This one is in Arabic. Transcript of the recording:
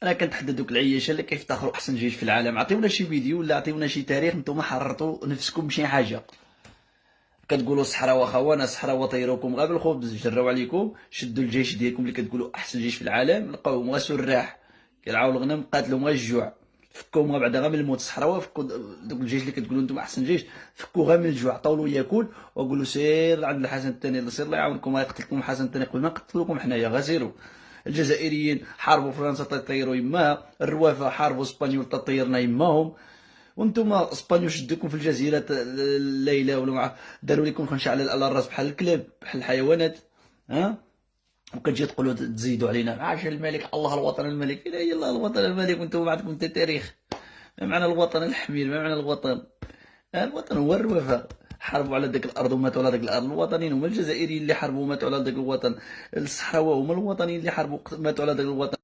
انا كنتحدى دوك العياشه اللي كيفتخروا احسن جيش في العالم. عطيونا شي فيديو ولا عطيونا شي تاريخ نتوما حررتوا نفسكم بشي حاجه. كتقولوا الصحراء خوانا الصحراء وطيروكم غير بالخبز، جراو عليكم، شدوا الجيش ديالكم اللي كتقولوا احسن جيش في العالم، لقاوهم غير سراح كيرعاو الغنم، قاتلهم غير الجوع، فكوهم غير بعدا غير من الموت. الصحراء فكوا دوك الجيش اللي كتقولوا نتوما احسن جيش، فكوا غير من الجوع، عطاولو ياكل وقولوا سير عند الحسن الثاني، سير الله يعاونكم غيقتلكم الحسن الثاني قبل ما نقتلوكم حنايا، غير سيروا. الجزائريين حاربوا فرنسا تطيروا يماها، الروافه حاربوا اسبانيول تطيرنا يماهم، وانتم اسبانيول شدوكم في الجزيره الليله ولا داروا لكم خنشه على الراس بحال الكلاب بحال الحيوانات. ها وكتجي تقولوا تزيدوا علينا عاش الملك، الله الوطن الملك، لا اله الا الله الوطن الملك، وانتم ما عندكم حتى تاريخ. ما معنى الوطن الحمير؟ ما معنى الوطن؟ الوطن هو الوفاء. حاربوا على ديك الارض وماتوا على ديك الارض، الوطنيين هما الجزائريين اللي حاربوا وماتوا على ديك الوطن، الصحراويه هما الوطنيين اللي حاربوا ماتوا على ديك الوطن.